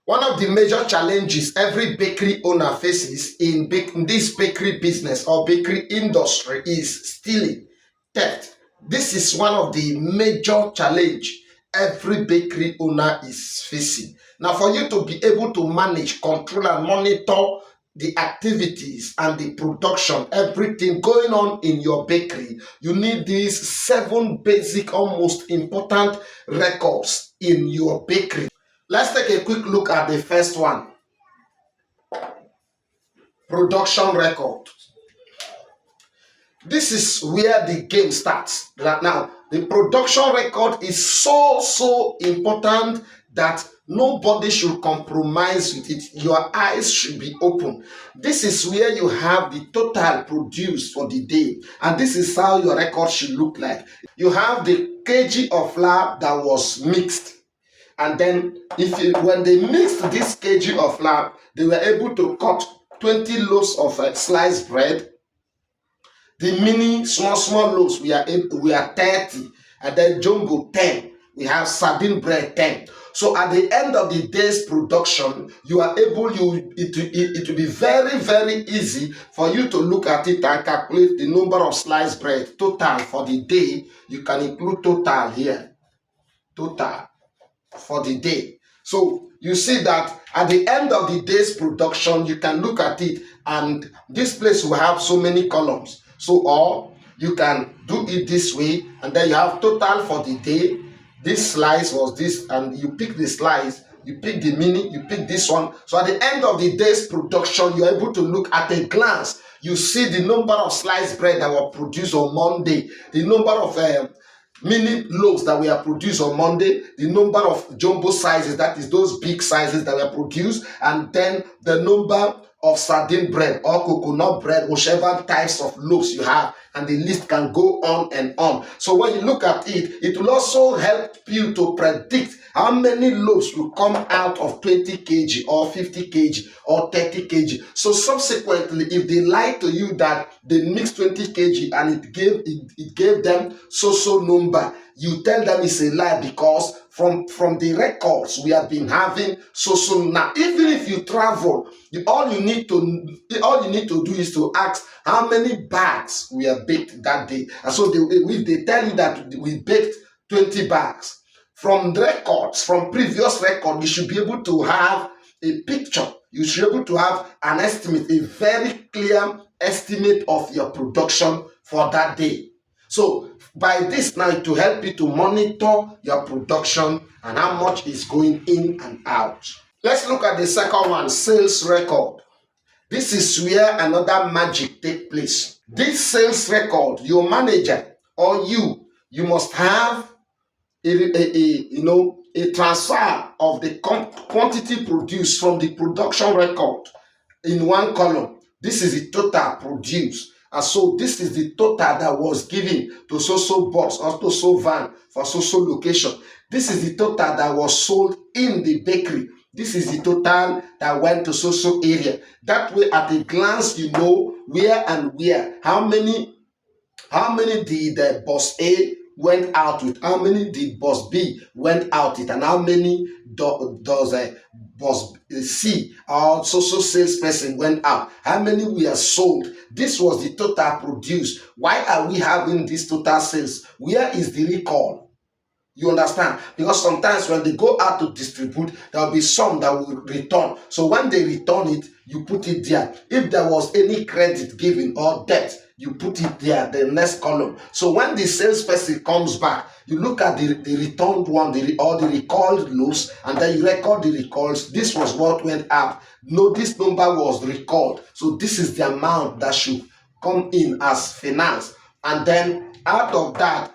One of the major challenges every bakery owner faces in this bakery business or bakery industry is stealing, theft. This is one of the major challenge every bakery owner is facing. Now, for you to be able to manage, control, and monitor the activities and the production, everything going on in your bakery, you need these 7 basic, almost important records in your bakery. Let's take a quick look at the first one, production record. This is where the game starts. Right now, the production record is so important that nobody should compromise with it. Your eyes should be open. This is where you have the total produced for the day, and this is how your record should look like. You have the kg of flour that was mixed. And then when they mixed this kg of flour, they were able to cut 20 loaves of sliced bread. The mini small loaves we are 30, and then jumbo 10. We have sardine bread 10. So at the end of the day's production, you are able, it will be very easy for you to look at it and calculate the number of sliced bread total for the day. You can include total here, total for the day. So you see that at the end of the day's production, you can look at it, and this place will have so many columns. So, or you can do it this way, and then you have total for the day. This slice was this, and you pick the slice, you pick the mini, you pick this one. So at the end of the day's production, you're able to look at a glance. You see the number of sliced bread that were produced on Monday, the number of mini loaves that were produced on Monday, the number of jumbo sizes, that is those big sizes that were produced, and then the number of sardine bread or coconut bread, whichever types of loaves you have, and the list can go on and on. So when you look at it, it will also help you to predict how many loaves will come out of 20 kg or 50 kg or 30 kg. So subsequently, if they lie to you that they mixed 20 kg and it gave them so number, you tell them it's a lie, because from the records we have been having so now. Even if you travel, all you need to do is to ask how many bags we have baked that day. And so if they tell you that we baked 20 bags, from records, from previous record, you should be able to have a picture. You should be able to have an estimate, a very clear estimate of your production for that day. So by this now, to help you to monitor your production and how much is going in and out. Let's look at the second one, sales record. This is where another magic takes place. This sales record, your manager or you must have a transfer of the quantity produced from the production record in one column. This is the total produced. And so this is the total that was given to so box or so van for so location. This is the total that was sold in the bakery. This is the total that went to so area. That way, at a glance, you know where and where. How many did the boss A went out with, how many did boss B went out with, and how many does boss C or so salesperson went out, how many were sold. This was the total produced. Why are we having this total sales? Where is the recall? You understand? Because sometimes when they go out to distribute, there will be some that will return. So when they return it, you put it there. If there was any credit given or debt, you put it there, the next column. So when the salesperson comes back, you look at the returned one, or the recalled loaves, and then you record the recalls. This was what went out. No, this number was recalled. So this is the amount that should come in as finance. And then out of that,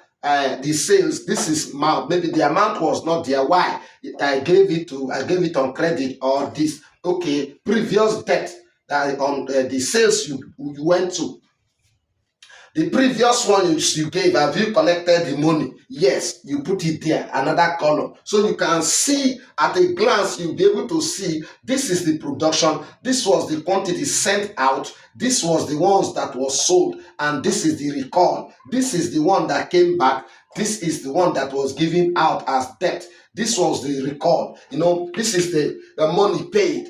the sales, this is maybe the amount was not there. Why? I gave it on credit or this. Okay, previous debt that on the sales you went to. The previous one you gave, have you collected the money? Yes, you put it there, another column. So you can see at a glance, you'll be able to see this is the production, this was the quantity sent out, this was the ones that was sold, and this is the recall. This is the one that came back, This is the one that was given out as debt. This was the record. This is the money paid.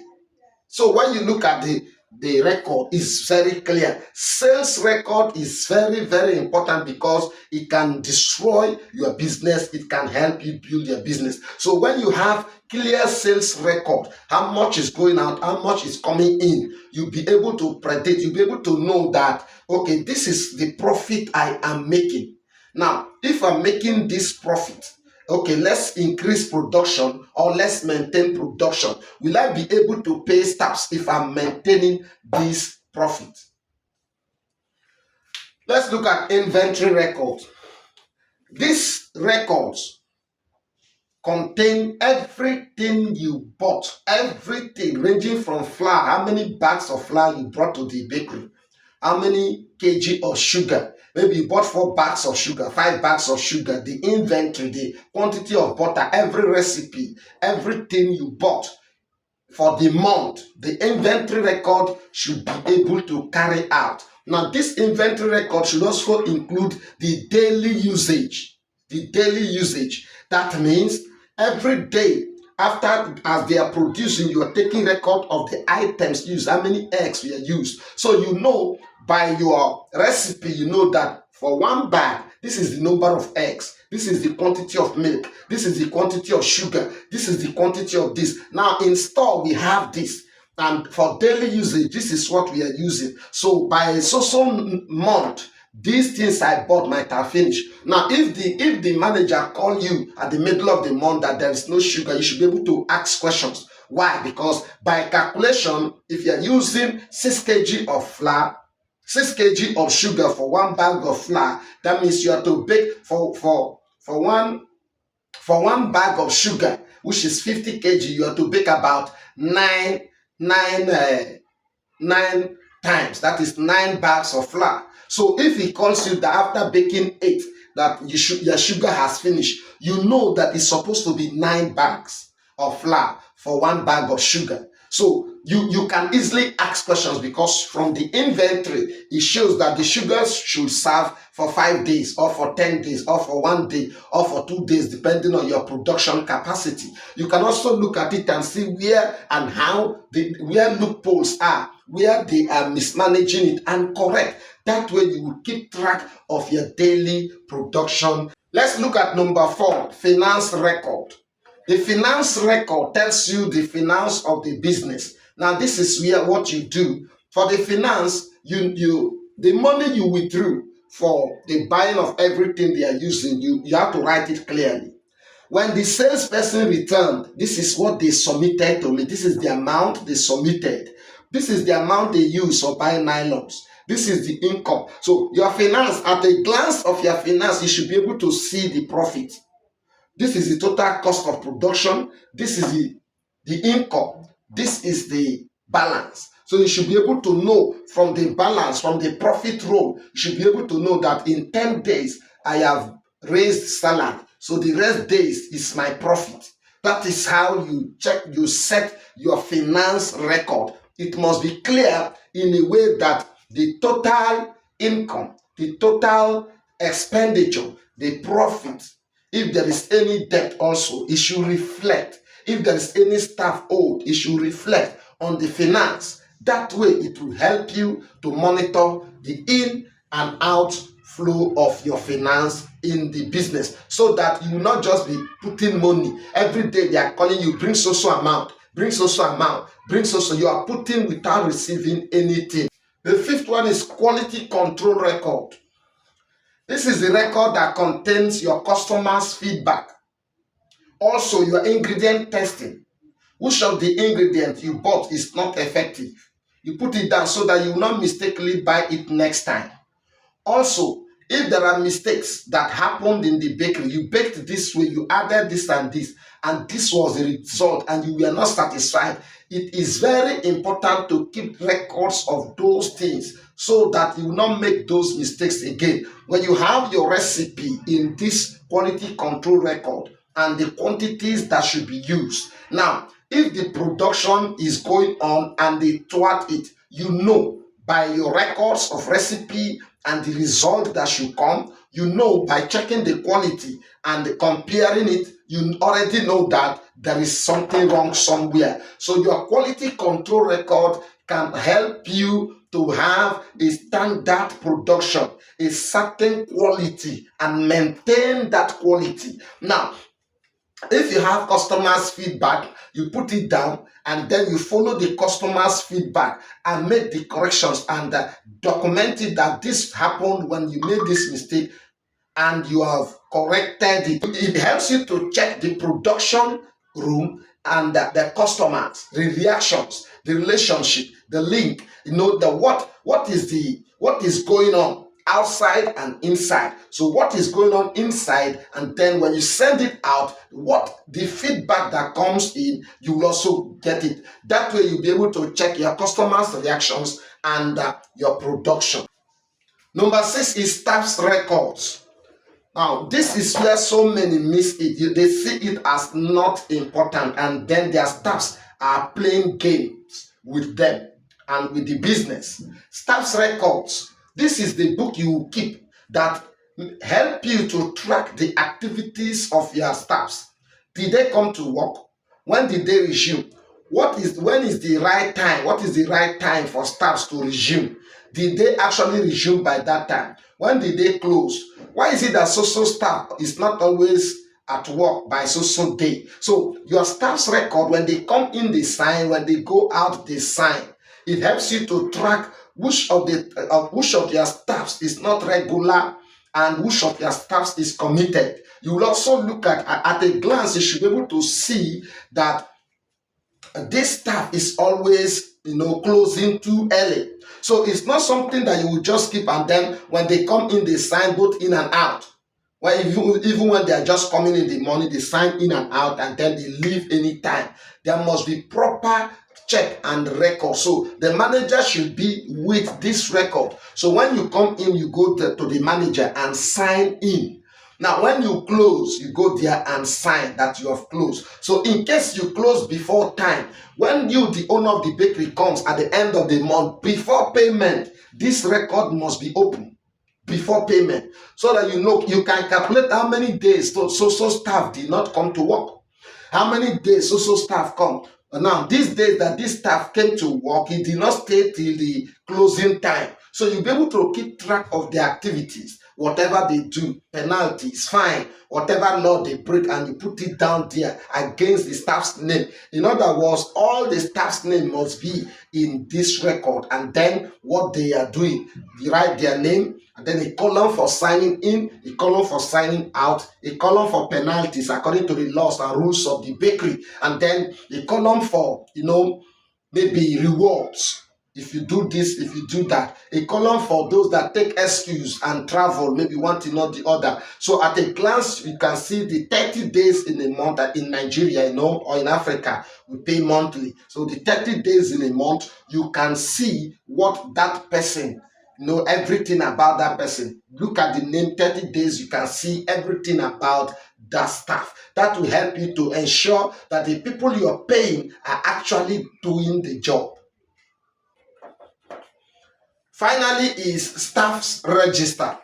So when you look at the record, is very clear. Sales record is very, very important because it can destroy your business. It can help you build your business. So when you have clear sales record, how much is going out, how much is coming in, you'll be able to predict, you'll be able to know that, okay, this is the profit I am making. Now, if I'm making this profit, okay, let's increase production or let's maintain production. Will I be able to pay staffs if I'm maintaining this profit? Let's look at inventory record. These records contain everything you bought, everything ranging from flour, how many bags of flour you brought to the bakery, how many kg of sugar. Maybe you bought 4 bags of sugar, 5 bags of sugar, the inventory, the quantity of butter, every recipe, everything you bought for the month. The inventory record should be able to carry out. Now, this inventory record should also include the daily usage. The daily usage. That means every day, as they are producing, you are taking record of the items used, how many eggs were used. So you know by your recipe, you know that for 1 bag, this is the number of eggs, this is the quantity of milk, this is the quantity of sugar, this is the quantity of this. Now in store, we have this. And for daily usage, this is what we are using. So by so month, these things I bought might have finished. Now, if the manager call you at the middle of the month that there is no sugar, you should be able to ask questions. Why? Because by calculation, if you are using 6 kg of flour, 6 kg of sugar for 1 bag of flour, that means you have to bake for one bag of sugar, which is 50 kg. You have to bake about 9 times. That is 9 bags of flour. So if he calls you that after baking 8, that your sugar has finished, you know that it's supposed to be 9 bags of flour for 1 bag of sugar. So you can easily ask questions, because from the inventory, it shows that the sugars should serve for 5 days or for 10 days or for 1 day or for 2 days, depending on your production capacity. You can also look at it and see where and how where loopholes are, where they are mismanaging it, and correct. That way you will keep track of your daily production. Let's look at number 4, finance record. The finance record tells you the finance of the business. Now, this is where what you do. For the finance, the money you withdrew for the buying of everything they are using, you have to write it clearly. When the salesperson returned, this is what they submitted to me. This is the amount they submitted. This is the amount they use for buying nylons. This is the income. So your finance, at a glance of your finance, you should be able to see the profit. This is the total cost of production. This is the income. This is the balance. So you should be able to know from the balance, from the profit roll, you should be able to know that in 10 days, I have raised salary. So the rest days is my profit. That is how you set your finance record. It must be clear in a way that the total income, the total expenditure, the profit, if there is any debt also, it should reflect. If there is any staff owed, it should reflect on the finance. That way, it will help you to monitor the in and out flow of your finance in the business, so that you will not just be putting money. Every day they are calling you, bring so amount, bring so amount, bring so. You are putting without receiving anything. The 5th one is quality control record. This is the record that contains your customers' feedback. Also, your ingredient testing. Which of the ingredients you bought is not effective? You put it down so that you will not mistakenly buy it next time. Also, if there are mistakes that happened in the bakery, you baked this way, you added this and this was the result, and you were not satisfied, it is very important to keep records of those things so that you will not make those mistakes again. When you have your recipe in this quality control record and the quantities that should be used. Now, if the production is going on and they thwart it, you know by your records of recipe and the result that should come, you know by checking the quality and comparing it, you already know that there is something wrong somewhere. So your quality control record can help you to have a standard production, a certain quality, and maintain that quality. Now, if you have customers' feedback, you put it down and then you follow the customers' feedback and make the corrections and document it that this happened when you made this mistake and you have corrected it. It helps you to check the production room and the customers, the reactions, the relationship, the link. You know the what is going on outside and inside. So what is going on inside, and then when you send it out, what the feedback that comes in, you will also get it. That way you'll be able to check your customers' reactions and your production. Number 6 is staff's records. Now, this is where so many miss it. They see it as not important, and then their staffs are playing games with them and with the business. Staff's records. This is the book you will keep that help you to track the activities of your staffs. Did they come to work? When did they resume? When is the right time? What is the right time for staffs to resume? Did they actually resume by that time? When did they close? Why is it that social staff is not always at work by social day? So your staff's record, when they come in, they sign. When they go out, they sign. It helps you to track which of their staffs is not regular and which of their staffs is committed. You will also look at a glance, you should be able to see that this staff is always closing too early. So it's not something that you will just keep and then when they come in, they sign both in and out. Well, even when they are just coming in the morning, they sign in and out and then they leave anytime. There must be proper check and record. So the manager should be with this record. So when you come in, you go to the manager and sign in. Now, when you close, you go there and sign that you have closed. So in case you close before time, when you, the owner of the bakery, comes at the end of the month, before payment, this record must be open before payment, so that you can calculate how many days social staff did not come to work, how many days social staff come. Now, these days that this staff came to work, it did not stay till the closing time. So you'll be able to keep track of their activities. Whatever they do, penalties, fine, whatever law they break, and you put it down there against the staff's name. In other words, all the staff's name must be in this record, and then what they are doing, you write their name, and then a column for signing in, a column for signing out, a column for penalties according to the laws and rules of the bakery, and then a column for, maybe rewards. If you do this, if you do that, a column for those that take excuse and travel, maybe one thing or the other. So at a glance, you can see the 30 days in a month in Nigeria, or in Africa, we pay monthly. So the 30 days in a month, you can see what that person, everything about that person. Look at the name, 30 days, you can see everything about that staff. That will help you to ensure that the people you are paying are actually doing the job. Finally is staff's register.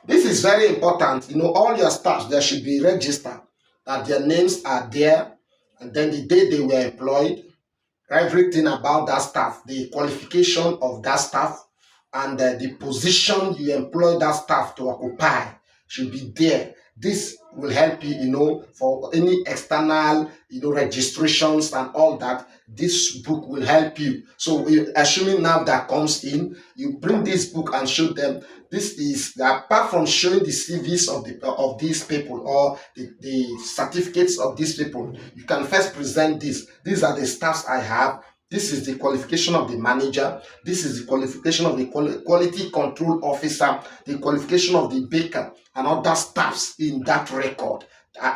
This is very important. All your staffs, there should be registered, that their names are there, and then the day they were employed, everything about that staff, the qualification of that staff, and the position you employ that staff to occupy should be there. This will help you, for any external, registrations and all that. This book will help you. So assuming now that comes in, you bring this book and show them. This is, apart from showing the CVs of these people or the certificates of these people, you can first present this. These are the staffs I have. This is the qualification of the manager. This is the qualification of the quality control officer, the qualification of the baker, and other staffs in that record.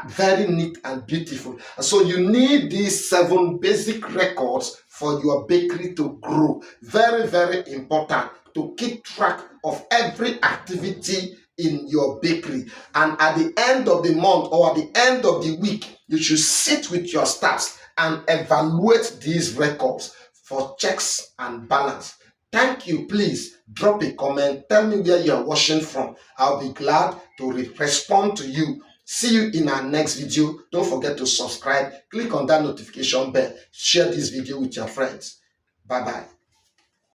Very neat and beautiful. So you need these 7 basic records for your bakery to grow. Very, very important to keep track of every activity in your bakery. And at the end of the month or at the end of the week, you should sit with your staffs and evaluate these records for checks and balance. Thank you. Please drop a comment. Tell me where you are watching from. I'll be glad to respond to you. See you in our next video. Don't forget to subscribe. Click on that notification bell. Share this video with your friends. Bye-bye.